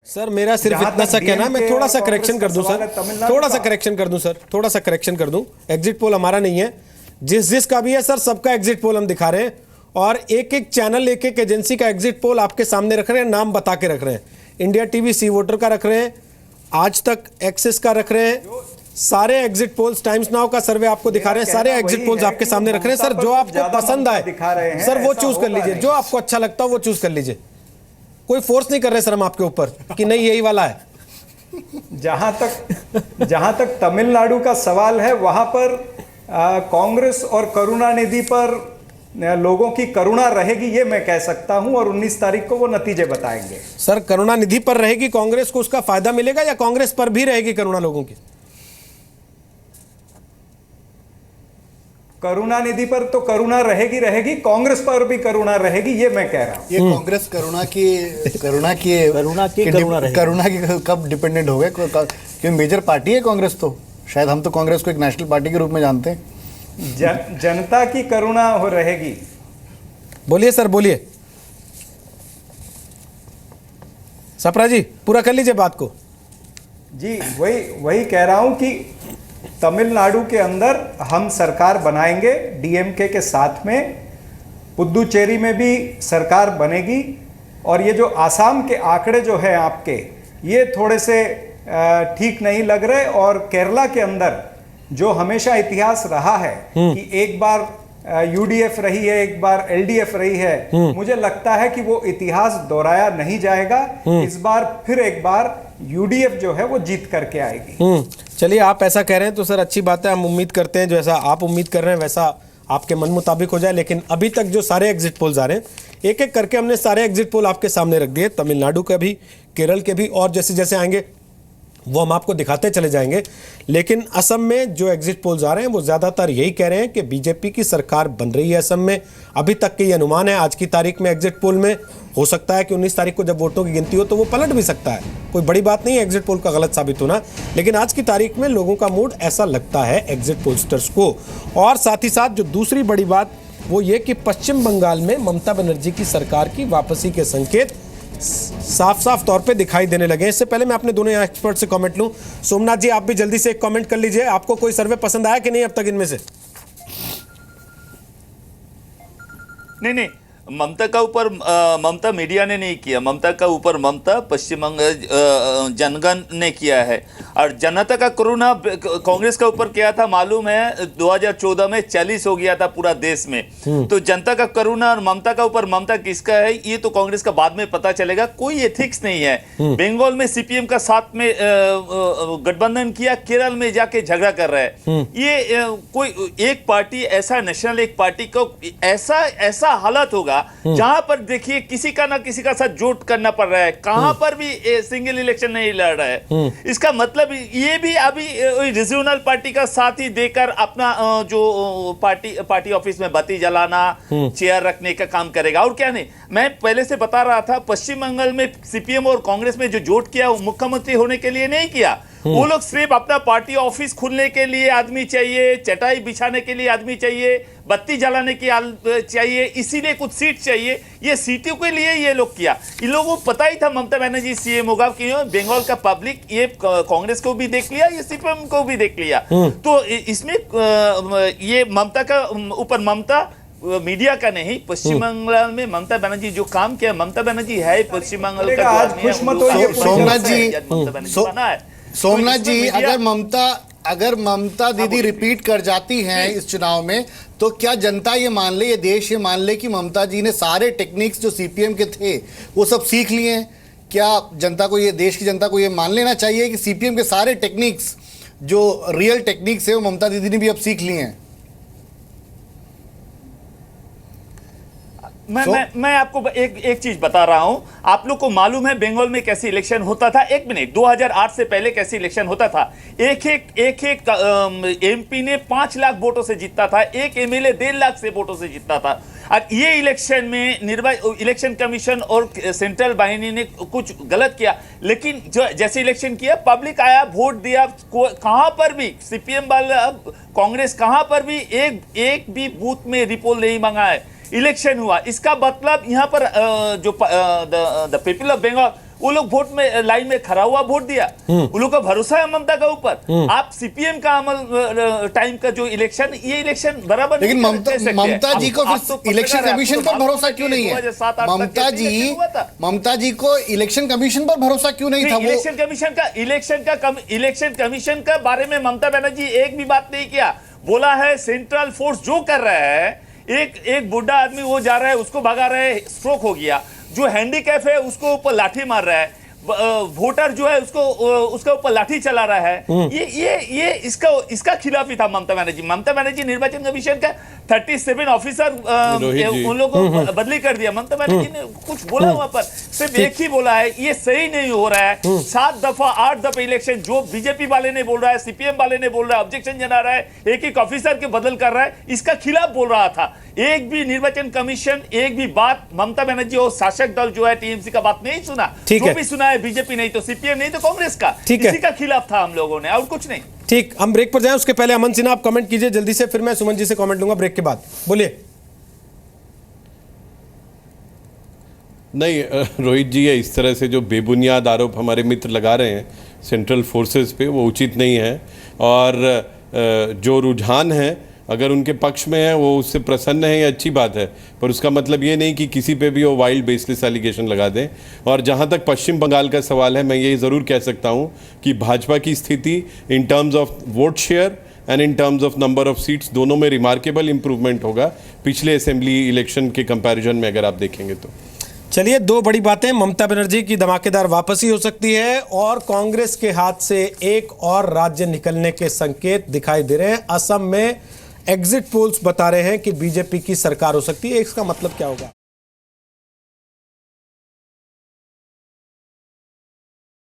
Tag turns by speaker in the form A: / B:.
A: Sir मेरा सिर्फ इतना सा कहना है, मैं थोड़ा सा करेक्शन कर दूं सर, थोड़ा सा करेक्शन कर दूं सर, थोड़ा सा करेक्शन कर दूं। एग्जिट पोल हमारा नहीं है, जिसका भी है सर, सबका एग्जिट पोल हम दिखा रहे हैं और एक एक चैनल, एक एक एजेंसी का एग्जिट पोल आपके सामने रख रहे हैं, नाम बता के रख रहे हैं। इंडिया टीवी सी वोटर का रख रहे हैं, आज तक एक्सेस का रख रहे हैं, सारे एग्जिट पोल्स, टाइम्स नाउ का सर्वे आपको दिखा रहे हैं, सारे एग्जिट पोल्स आपके सामने रख रहे हैं सर। जो आपको पसंद आए सर वो चूज कर लीजिए, जो आपको अच्छा लगता है वो चूज कर लीजिए। कोई फोर्स नहीं कर रहे सर हम आपके ऊपर कि नहीं यही वाला है।
B: जहां तक तमिलनाडु का सवाल है, वहां पर कांग्रेस और करुणानिधि पर लोगों की करुणा रहेगी, ये मैं कह सकता हूं, और 19 तारीख को वो नतीजे बताएंगे।
A: सर करुणानिधि पर रहेगी कांग्रेस को, उसका फायदा मिलेगा, या कांग्रेस पर भी रहेगी करुणा लोगों की?
B: करुणानिधि पर तो करुणा रहेगी, कांग्रेस पर भी करुणा रहेगी, ये मैं कह रहा हूं।
C: ये कांग्रेस करुणा की कब डिपेंडेंट हो गए? क्योंकि मेजर पार्टी है कांग्रेस, तो शायद हम तो कांग्रेस को एक नेशनल पार्टी के रूप में जानते हैं।
B: जनता की करुणा हो रहेगी।
A: बोलिए सर, बोलिए सपरा जी, पूरा कर लीजिए बात को।
B: जी वही कह रहा हूं कि तमिलनाडु के अंदर हम सरकार बनाएंगे डीएमके के साथ में, पुदुचेरी में भी सरकार बनेगी, और ये जो आसाम के आंकड़े जो है आपके, ये थोड़े से ठीक नहीं लग रहे। और केरला के अंदर जो हमेशा इतिहास रहा है कि एक बार यूडीएफ रही है, एक बार एलडीएफ रही है, मुझे लगता है कि वो इतिहास दोहराया नहीं जाएगा। इस बार फिर एक बार यूडीएफ जो है वो जीत करके आएगी।
A: चलिए, आप ऐसा कह रहे हैं तो सर अच्छी बात है, हम उम्मीद करते हैं जैसा आप उम्मीद कर रहे हैं वैसा आपके मन मुताबिक हो जाए। लेकिन अभी तक जो सारे एग्जिट पोल्स आ रहे हैं, एक एक करके हमने सारे एग्जिट पोल आपके सामने रख दिए, तमिलनाडु का भी, केरल के भी, और जैसे जैसे आएंगे वो हम आपको दिखाते चले जाएंगे। लेकिन असम में जो एग्जिट पोल्स आ रहे हैं वो ज़्यादातर यही कह रहे हैं कि बीजेपी की सरकार बन रही है असम में। अभी तक के ये अनुमान है, आज की तारीख में एग्जिट पोल में हो सकता है कि 19 तारीख को जब वोटों की गिनती हो तो वो पलट भी सकता है, कोई बड़ी बात नहीं है एग्जिट पोल का गलत साबित होना। लेकिन आज की तारीख में लोगों का मूड ऐसा लगता है एग्जिट पोलस्टर्स को। और साथ ही साथ जो दूसरी बड़ी बात वो ये कि पश्चिम बंगाल में ममता बनर्जी की सरकार की वापसी के संकेत साफ साफ तौर पे दिखाई देने लगे। इससे पहले मैं अपने दोनों एक्सपर्ट से कमेंट लूं। सोमनाथ जी, आप भी जल्दी से एक कमेंट कर लीजिए, आपको कोई सर्वे पसंद आया कि नहीं अब तक इनमें से?
D: नहीं, ममता का ऊपर ममता मीडिया ने नहीं किया, ममता का ऊपर ममता पश्चिम बंगाल जनगण ने किया है। और जनता का करुणा कांग्रेस का ऊपर किया था, मालूम है 2014 में 40 हो गया था पूरा देश में। तो जनता का करुणा और ममता का ऊपर ममता किसका है ये तो कांग्रेस का बाद में पता चलेगा। कोई एथिक्स नहीं है। बंगाल में सीपीएम का साथ में गठबंधन किया, केरल में जाके झगड़ा कर रहा है। ये कोई एक पार्टी ऐसा नेशनल, एक पार्टी को ऐसा हालत होगा जहां पर देखिए किसी का ना किसी का साथ जोट करना पड़ रहा है, कहां पर भी सिंगल इलेक्शन नहीं लड़ रहा है। इसका मतलब ये भी अभी रीजनल पार्टी का साथ ही देकर अपना जो पार्टी ऑफिस में बत्ती जलाना, चेयर रखने का काम करेगा, और क्या नहीं। मैं पहले से बता रहा था, पश्चिम बंगाल में सीपीएम और कांग्रेस में जो जोट किया वो मुख्यमंत्री होने के लिए नहीं किया। वो लोग सिर्फ अपना पार्टी ऑफिस खुलने के लिए आदमी चाहिए, चटाई बिछाने के लिए आदमी चाहिए, बत्ती जलाने की चाहिए, इसीलिए कुछ सीट चाहिए, ये सीटों के लिए ये लोग किया। इन लोगों को पता ही था ममता बनर्जी सीएम होगा, क्यों बंगाल का पब्लिक ये कांग्रेस को भी देख लिया, ये सीपीएम को भी देख लिया। तो इसमें ये ममता का ऊपर ममता मीडिया का नहीं, पश्चिम बंगाल में ममता बनर्जी जो काम किया, ममता बनर्जी है पश्चिम बंगाल का।
C: सोमनाथ जी, अगर ममता दीदी रिपीट कर जाती हैं इस चुनाव में, तो क्या जनता ये मान ले, ये देश ये मान ले कि ममता जी ने सारे टेक्निक्स जो सीपीएम के थे वो सब सीख लिए हैं? क्या जनता को, ये देश की जनता को ये मान लेना चाहिए कि सीपीएम के सारे टेक्निक्स जो रियल टेक्निक्स है वो ममता दीदी ने भी अब सीख लिए हैं?
D: मैं आपको एक चीज बता रहा हूं। आप लोग को मालूम है बंगाल में कैसे इलेक्शन होता था? एक मिनट, 2008 से पहले कैसे इलेक्शन होता था? एक एमपी ने 5 लाख वोटों से जीतता था, एक एमएलए 1.5 लाख से वोटों से जीतता था। और ये इलेक्शन में इलेक्शन कमीशन और सेंट्रल बाहिनी ने कुछ गलत किया, लेकिन जैसे इलेक्शन किया, पब्लिक आया, वोट दिया, कहां पर भी सीपीएम वाला कांग्रेस कहां पर भी एक भी बूथ में रिपोल नहीं मांगा है, इलेक्शन हुआ। इसका मतलब यहां पर जो द पीपल ऑफ बंगाल वो लोग वोट में लाइन में खड़ा हुआ वोट दिया, उन लोग का भरोसा है ममता के ऊपर। आप सीपीएम का अमल टाइम का जो इलेक्शन, ये इलेक्शन बराबर
C: लेकिन
D: नहीं कर सकते।
C: ममता जी को
D: आप
C: फिर
D: तो
C: इलेक्शन
D: पत्रकार हैं,
C: कमीशन
D: आपको
C: पर भरोसा क्यों नहीं है?
D: 2007-8 तक
C: ममता
D: कैसे इलेक्शन हुआ था?
C: ममता जी को इलेक्शन कमीशन पर भरोसा क्यों नहीं था? वो
D: इलेक्शन कमीशन का बारे में ममता बनर्जी एक भी बात नहीं किया। बोला है सेंट्रल फोर्स जो कर रहा है, एक बुढ़ा आदमी वो जा रहा है, उसको भगा रहा है, स्ट्रोक हो गया। जो हैंडीकैप है उसको ऊपर लाठी मार रहा है, वोटर जो है उसके ऊपर लाठी चला रहा है। ये इसका खिलाफ ही था ममता बनर्जी निर्वाचन कमीशन का 37 ऑफिसर उन लोगों को बदली कर दिया। ममता बनर्जी ने कुछ बोला वहां पर, सिर्फ एक ही बोला है, ये सही नहीं हो रहा है। 7 दफा 8 दफा इलेक्शन जो बीजेपी वाले ने बोल रहा है, सीपीएम वाले ने बोल रहा है, ऑब्जेक्शन जना रहा है, एक ऑफिसर के बदल कर रहा है, इसका खिलाफ बोल रहा था। एक भी निर्वाचन कमीशन एक भी बात ममता बनर्जी और शासक दल जो है टीएमसी का बात नहीं सुना। जो भी सुना है बीजेपी नहीं तो सीपीएम नहीं तो कांग्रेस का, इसी का खिलाफ था हम लोगों ने, और कुछ नहीं।
A: ठीक, हम ब्रेक पर जाएं, उसके पहले अमन सिन्हा आप कमेंट कीजिए जल्दी से, फिर मैं सुमन जी से कमेंट लूंगा ब्रेक के बाद। बोलिए।
E: नहीं रोहित जी, ये इस तरह से जो बेबुनियाद आरोप हमारे मित्र लगा रहे हैं सेंट्रल फोर्सेस पे, वो उचित नहीं है। और जो रुझान है अगर उनके पक्ष में है, वो उससे प्रसन्न है, ये अच्छी बात है, पर उसका मतलब ये नहीं कि किसी पे भी वो वाइल्ड बेसलेस एलिगेशन लगा दें। और जहाँ तक पश्चिम बंगाल का सवाल है, मैं ये ज़रूर कह सकता हूँ कि भाजपा की स्थिति in terms of vote share and in terms of number of seats दोनों में रिमार्केबल इंप्रूवमेंट होगा पिछले असेंबली इलेक्शन के कंपैरिजन में, अगर आप देखेंगे तो।
A: चलिए, दो बड़ी बातें, ममता बनर्जी की धमाकेदार वापसी हो सकती है और कांग्रेस के हाथ से एक और राज्य निकलने के संकेत दिखाई दे रहे हैं। असम में एग्जिट पोल्स बता रहे हैं कि बीजेपी की सरकार हो सकती है। इसका मतलब क्या होगा?